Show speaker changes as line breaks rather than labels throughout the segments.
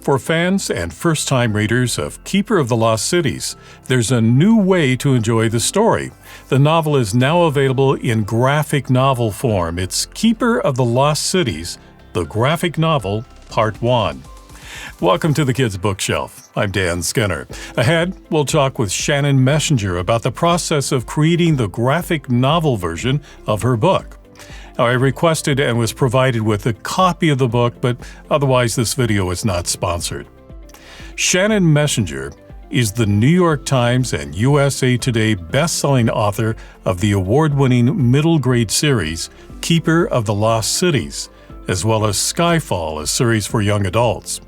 For fans and first-time readers of Keeper of the Lost Cities, there's a new way to enjoy the story. The novel is now available in graphic novel form. It's Keeper of the Lost Cities, the graphic novel, Part 1. Welcome to the Kids Bookshelf. I'm Dan Skinner. Ahead, we'll talk with Shannon Messenger about the process of creating the graphic novel version of her book. Now, I requested and was provided with a copy of the book, but otherwise this video is not sponsored. Shannon Messenger is the New York Times and USA Today best-selling author of the award-winning middle grade series, Keeper of the Lost Cities, as well as Skyfall, a series for young adults.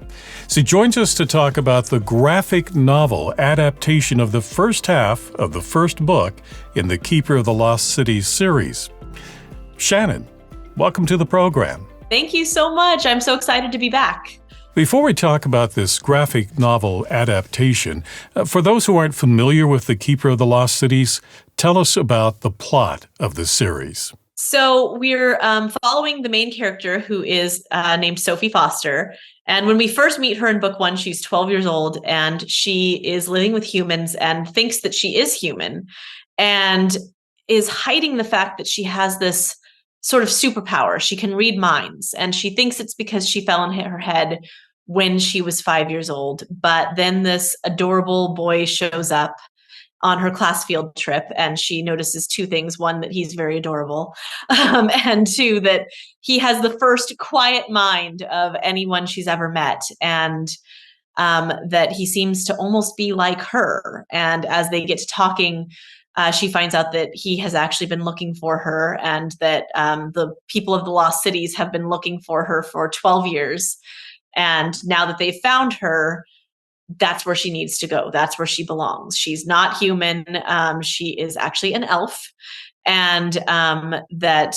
She joins us to talk about the graphic novel adaptation of the first half of the first book in the Keeper of the Lost Cities series. Shannon, welcome to the program.
Thank you so much. I'm so excited to be back.
Before we talk about this graphic novel adaptation, for those who aren't familiar with the Keeper of the Lost Cities, tell us about the plot of the series.
So we're following the main character, who is named Sophie Foster. And when we first meet her in book 1, she's 12 years old, and she is living with humans and thinks that she is human and is hiding the fact that she has this sort of superpower. She can read minds, and she thinks it's because she fell and hit her head when she was 5 years old. But then this adorable boy shows up on her class field trip, and she notices two things. One, that he's very adorable, and two, that he has the first quiet mind of anyone she's ever met, and that he seems to almost be like her. And as they get to talking, she finds out that he has actually been looking for her, and that the people of the Lost Cities have been looking for her for 12 years. And now that they've found her, that's where she needs to go. That's where she belongs. She's not human. She is actually an elf. And that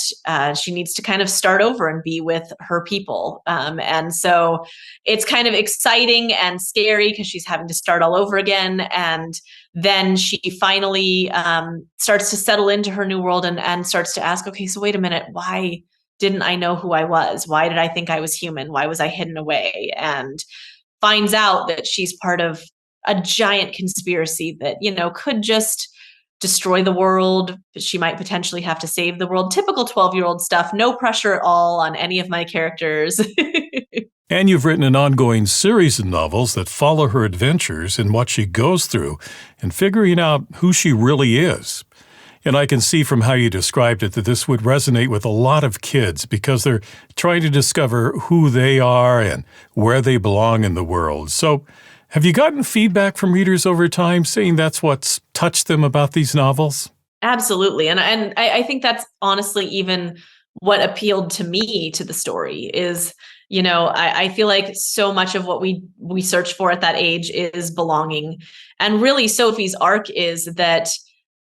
she needs to kind of start over and be with her people. And so it's kind of exciting and scary because she's having to start all over again. And then she finally starts to settle into her new world and starts to ask, okay, so wait a minute, why didn't I know who I was? Why did I think I was human? Why was I hidden away? And finds out that she's part of a giant conspiracy that, could just destroy the world. She might potentially have to save the world. Typical 12-year-old stuff. No pressure at all on any of my characters.
And you've written an ongoing series of novels that follow her adventures and what she goes through and figuring out who she really is. And I can see from how you described it that this would resonate with a lot of kids because they're trying to discover who they are and where they belong in the world. So, have you gotten feedback from readers over time saying that's what's touched them about these novels?
Absolutely. And I think that's honestly even what appealed to me to the story is, I feel like so much of what we search for at that age is belonging. And really Sophie's arc is that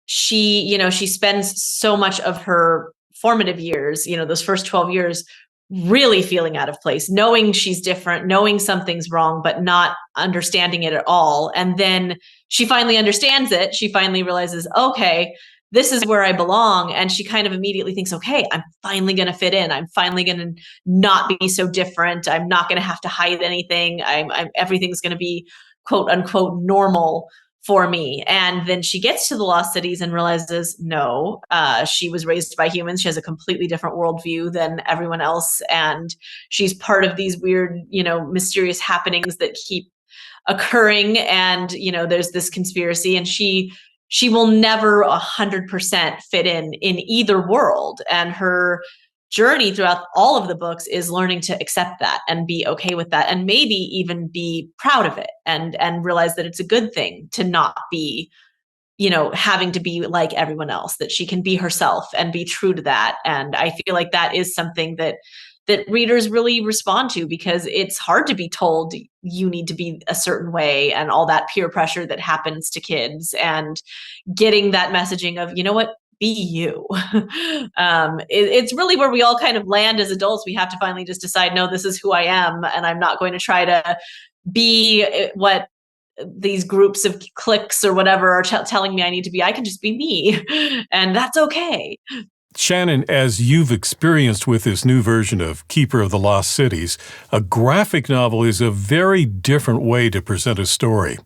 she spends so much of her formative years, those first 12 years, really feeling out of place, knowing she's different, knowing something's wrong, but not understanding it at all. And then she finally understands it. She finally realizes, okay, this is where I belong. And she kind of immediately thinks, okay, I'm finally going to fit in. I'm finally going to not be so different. I'm not going to have to hide anything. Everything's going to be quote unquote normal for me. And then she gets to the Lost Cities and realizes, no, she was raised by humans. She has a completely different worldview than everyone else. And she's part of these weird, mysterious happenings that keep occurring. And, there's this conspiracy, and she will never 100% fit in either world. And her journey throughout all of the books is learning to accept that and be okay with that, and maybe even be proud of it and realize that it's a good thing to not be, having to be like everyone else, that she can be herself and be true to that. And I feel like that is something that readers really respond to, because it's hard to be told you need to be a certain way and all that peer pressure that happens to kids, and getting that messaging of, what, be you. It's really where we all kind of land as adults. We have to finally just decide, no, this is who I am, and I'm not going to try to be what these groups of cliques or whatever are telling me I need to be. I can just be me, and that's okay.
Shannon, as you've experienced with this new version of Keeper of the Lost Cities, a graphic novel is a very different way to present a story.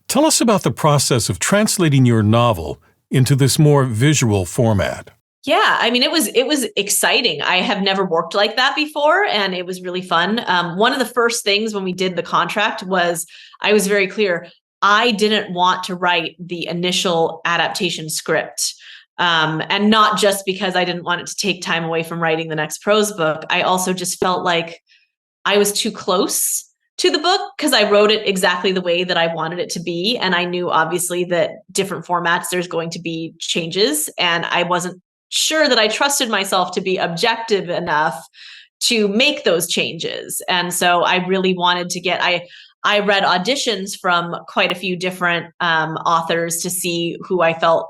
Tell us about the process of translating your novel into this more visual format.
Yeah, I mean, it was exciting. I have never worked like that before, and it was really fun. One of the first things when we did the contract was I was very clear. I didn't want to write the initial adaptation script. And not just because I didn't want it to take time away from writing the next prose book. I also just felt like I was too close to the book because I wrote it exactly the way that I wanted it to be. And I knew obviously that different formats, there's going to be changes. And I wasn't sure that I trusted myself to be objective enough to make those changes. And so I really wanted to I read auditions from quite a few different authors to see who I felt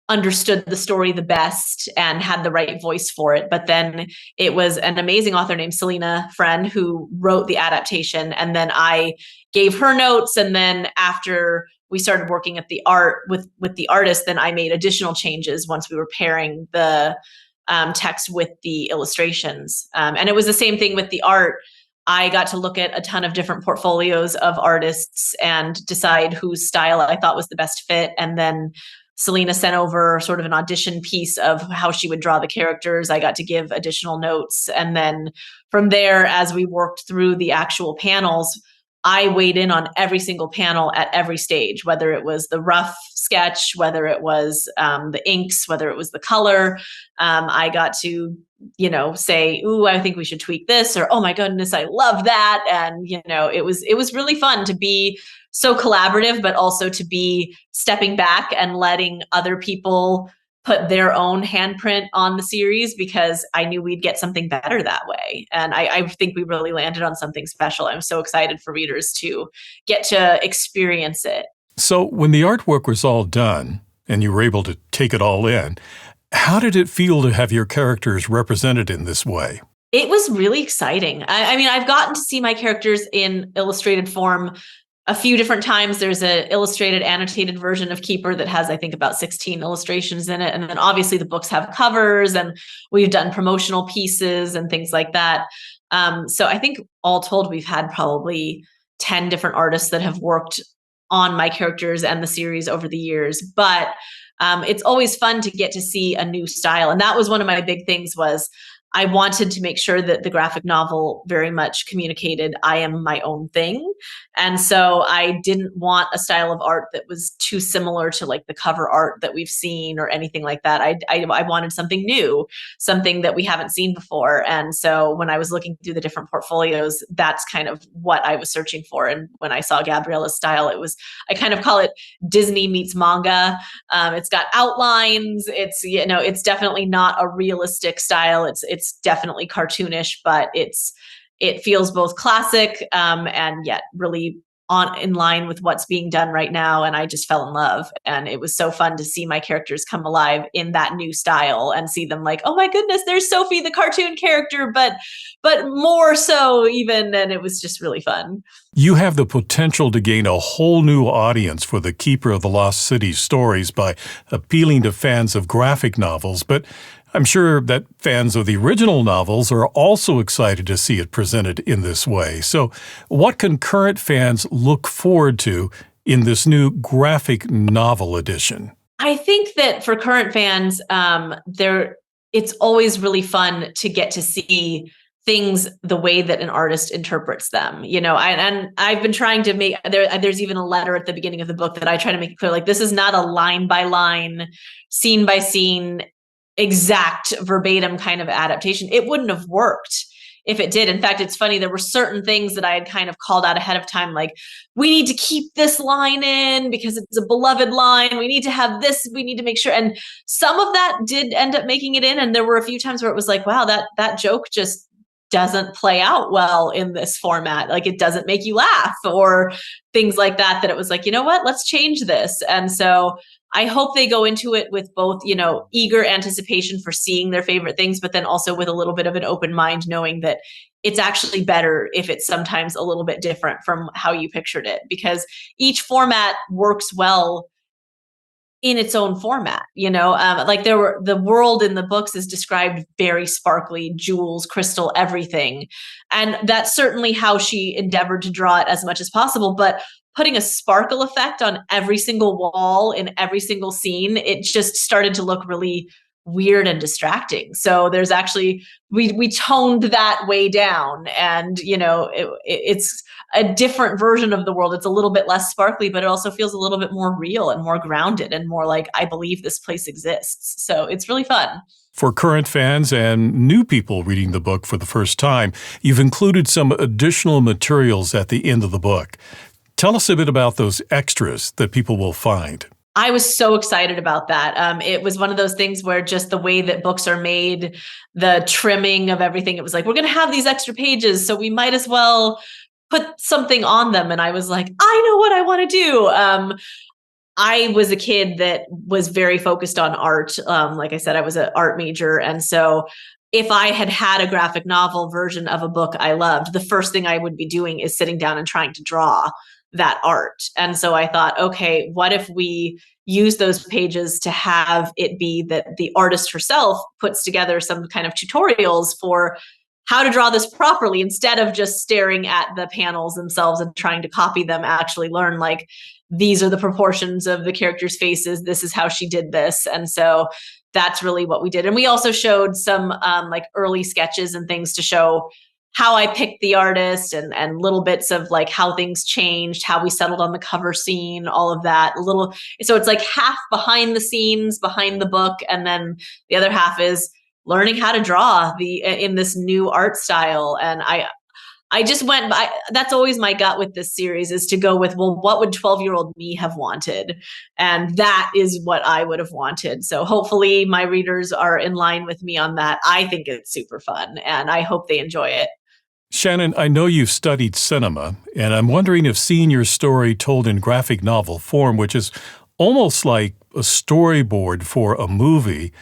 understood the story the best and had the right voice for it. But then it was an amazing author named Selena Friend who wrote the adaptation. And then I gave her notes. And then after we started working at the art with the artist, then I made additional changes once we were pairing the text with the illustrations. And it was the same thing with the art. I got to look at a ton of different portfolios of artists and decide whose style I thought was the best fit. And then Selena sent over sort of an audition piece of how she would draw the characters. I got to give additional notes. And then from there, as we worked through the actual panels, I weighed in on every single panel at every stage, whether it was the rough sketch, whether it was the inks, whether it was the color. I got to, say, "Ooh, I think we should tweak this," or "Oh my goodness, I love that." And, it was really fun to be so collaborative, but also to be stepping back and letting other people put their own handprint on the series because I knew we'd get something better that way. And I think we really landed on something special. I'm so excited for readers to get to experience it.
So, when the artwork was all done and you were able to take it all in, how did it feel to have your characters represented in this way?
It was really exciting. I mean, I've gotten to see my characters in illustrated form a few different times. There's an illustrated annotated version of Keeper that has, I think, about 16 illustrations in it. And then obviously the books have covers and we've done promotional pieces and things like that. So I think all told, we've had probably 10 different artists that have worked on my characters and the series over the years. But it's always fun to get to see a new style. And that was one of my big things was I wanted to make sure that the graphic novel very much communicated I am my own thing. And so I didn't want a style of art that was too similar to like the cover art that we've seen or anything like that. I wanted something new, something that we haven't seen before. And so when I was looking through the different portfolios, that's kind of what I was searching for. And when I saw Gabriella's style, I kind of call it Disney meets manga. It's got outlines. It's definitely not a realistic style. It's definitely cartoonish, but it feels both classic and yet really in line with what's being done right now. And I just fell in love. And it was so fun to see my characters come alive in that new style and see them like, oh my goodness, there's Sophie, the cartoon character, but more so even. And it was just really fun.
You have the potential to gain a whole new audience for the Keeper of the Lost Cities stories by appealing to fans of graphic novels, but I'm sure that fans of the original novels are also excited to see it presented in this way. So, what can current fans look forward to in this new graphic novel edition?
I think that for current fans, it's always really fun to get to see things the way that an artist interprets them, and I've been trying to make there's even a letter at the beginning of the book that I try to make it clear, like, this is not a line by line, scene by scene, exact verbatim kind of adaptation. It wouldn't have worked if it did. In fact, it's funny, there were certain things that I had kind of called out ahead of time, like, we need to keep this line in because it's a beloved line. We need to have this, we need to make sure. And some of that did end up making it in. And there were a few times where it was like, wow, that joke just doesn't play out well in this format. Like, it doesn't make you laugh or things like that, that it was like, you know what, let's change this. And so I hope they go into it with both, eager anticipation for seeing their favorite things, but then also with a little bit of an open mind, knowing that it's actually better if it's sometimes a little bit different from how you pictured it, because each format works well in its own format. Like the world in the books is described very sparkly, jewels, crystal, everything. And that's certainly how she endeavored to draw it as much as possible. But putting a sparkle effect on every single wall in every single scene, it just started to look really weird and distracting. So there's actually, we toned that way down, and it's a different version of the world. It's a little bit less sparkly, but it also feels a little bit more real and more grounded and more like, I believe this place exists. So it's really fun.
For current fans and new people reading the book for the first time, you've included some additional materials at the end of the book. Tell us a bit about those extras that people will find.
I was so excited about that. It was one of those things where just the way that books are made, the trimming of everything, it was like, we're going to have these extra pages, so we might as well put something on them. And I was like, I know what I want to do. I was a kid that was very focused on art. Like I said, I was an art major. And so if I had had a graphic novel version of a book I loved, the first thing I would be doing is sitting down and trying to draw that art. And so I thought, okay, what if we use those pages to have it be that the artist herself puts together some kind of tutorials for how to draw this properly, instead of just staring at the panels themselves and trying to copy them, actually learn, like, these are the proportions of the characters' faces. This is how she did this. And so that's really what we did. And we also showed some like early sketches and things to show how I picked the artist, and little bits of like how things changed, how we settled on the cover scene, all of that. So it's like half behind the scenes, behind the book, and then the other half is learning how to draw in this new art style. And I just went by, that's always my gut with this series, is to go with, well, what would 12-year-old me have wanted? And that is what I would have wanted. So hopefully my readers are in line with me on that. I think it's super fun, and I hope they enjoy it.
Shannon, I know you've studied cinema, and I'm wondering if seeing your story told in graphic novel form, which is almost like a storyboard for a movie,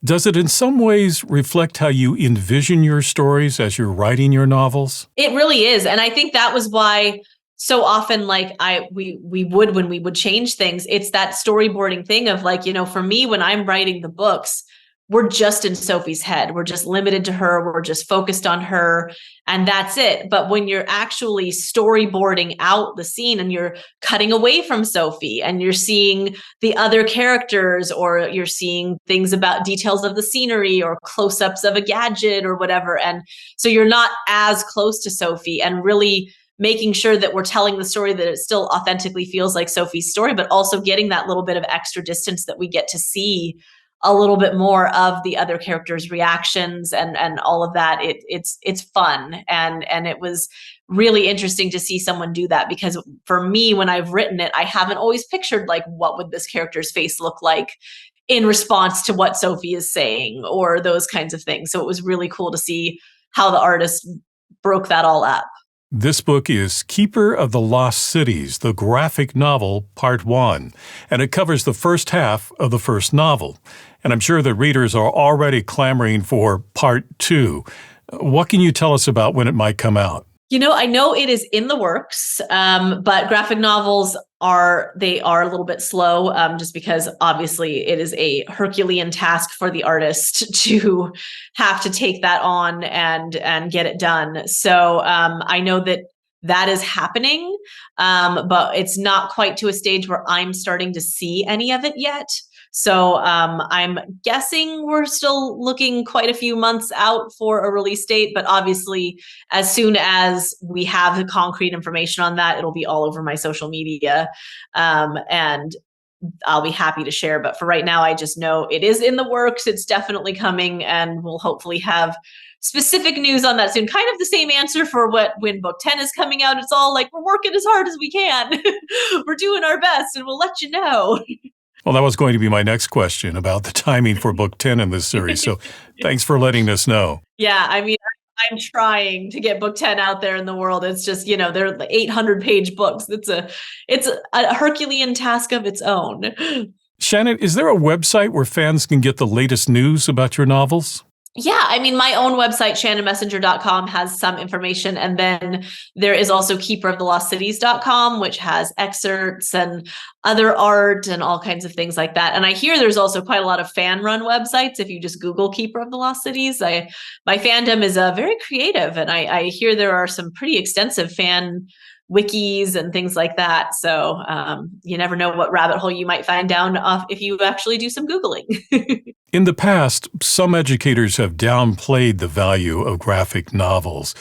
does it in some ways reflect how you envision your stories as you're writing your novels?
It really is. And I think that was why so often, like, we would, when we would change things, it's that storyboarding thing of like, for me, when I'm writing the books, we're just in Sophie's head. We're just limited to her. We're just focused on her, and that's it. But when you're actually storyboarding out the scene and you're cutting away from Sophie and you're seeing the other characters, or you're seeing things about details of the scenery or close-ups of a gadget or whatever. And so you're not as close to Sophie, and really making sure that we're telling the story that it still authentically feels like Sophie's story, but also getting that little bit of extra distance that we get to see a little bit more of the other characters' reactions and all of that. It's fun, and it was really interesting to see someone do that, because for me, when I've written it, I haven't always pictured like, what would this character's face look like in response to what Sophie is saying, or those kinds of things. So it was really cool to see how the artist broke that all up.
This book is Keeper of the Lost Cities, the graphic novel, Part 1, and it covers the first half of the first novel. And I'm sure the readers are already clamoring for Part 2. What can you tell us about when it might come out?
I know it is in the works, but graphic novels are a little bit slow, just because obviously it is a Herculean task for the artist to have to take that on and get it done. So I know that is happening, but it's not quite to a stage where I'm starting to see any of it yet. So I'm guessing we're still looking quite a few months out for a release date, but obviously as soon as we have the concrete information on that, it'll be all over my social media, and I'll be happy to share. But for right now, I just know it is in the works. It's definitely coming, and we'll hopefully have specific news on that soon. Kind of the same answer for when book 10 is coming out. It's all like, we're working as hard as we can. We're doing our best, and we'll let you know.
Well, that was going to be my next question about the timing for book 10 in this series. So thanks for letting us know.
Yeah, I mean, I'm trying to get book 10 out there in the world. It's just, they're 800-page books. It's a Herculean task of its own.
Shannon, is there a website where fans can get the latest news about your novels?
Yeah, I mean, my own website, shannonmessenger.com, has some information. And then there is also keeperoftheLostCities.com, which has excerpts and other art and all kinds of things like that. And I hear there's also quite a lot of fan-run websites. If you just Google Keeper of the Lost Cities, my fandom is very creative. And I hear there are some pretty extensive fan wikis and things like that. So you never know what rabbit hole you might find down if you actually do some Googling.
In the past, some educators have downplayed the value of graphic novels.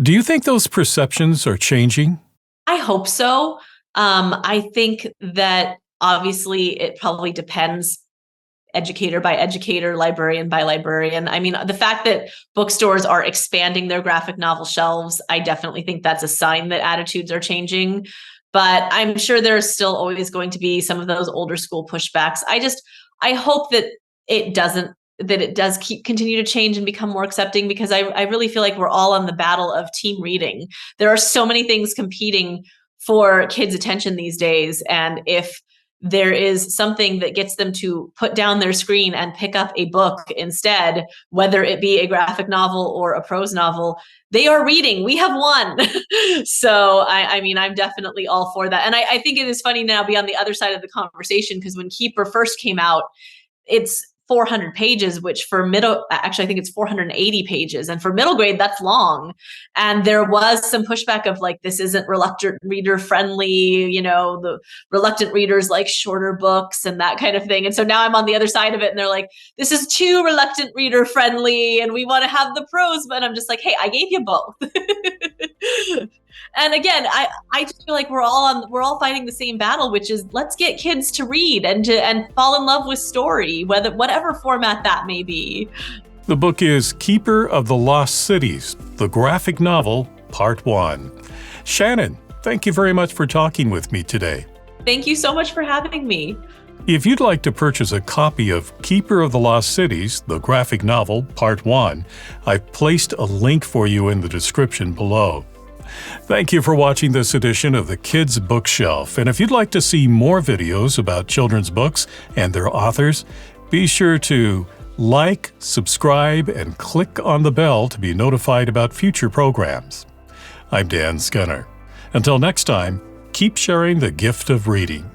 Do you think those perceptions are changing?
I hope so. I think that obviously it probably depends educator by educator, librarian by librarian. I mean, the fact that bookstores are expanding their graphic novel shelves, I definitely think that's a sign that attitudes are changing. But I'm sure there's still always going to be some of those older school pushbacks. I hope that it does continue to change and become more accepting, because I really feel like we're all on the battle of team reading. There are so many things competing for kids' attention these days. And if there is something that gets them to put down their screen and pick up a book instead, whether it be a graphic novel or a prose novel, they are reading. We have won. So, I mean, I'm definitely all for that. And I think it is funny now be on the other side of the conversation, because when Keeper first came out, it's 400 pages, which for actually, I think it's 480 pages. And for middle grade, that's long. And there was some pushback of like, this isn't reluctant reader friendly, the reluctant readers like shorter books and that kind of thing. And so now I'm on the other side of it, and they're like, this is too reluctant reader friendly, and we want to have the prose. But I'm just like, hey, I gave you both. And again, I just feel like we're all fighting the same battle, which is let's get kids to read and fall in love with story, whatever format that may be.
The book is Keeper of the Lost Cities, the graphic novel, Part 1. Shannon, thank you very much for talking with me today.
Thank you so much for having me.
If you'd like to purchase a copy of Keeper of the Lost Cities, the graphic novel, Part 1, I've placed a link for you in the description below. Thank you for watching this edition of the Kids Bookshelf, and if you'd like to see more videos about children's books and their authors, be sure to like, subscribe, and click on the bell to be notified about future programs. I'm Dan Scunner. Until next time, keep sharing the gift of reading.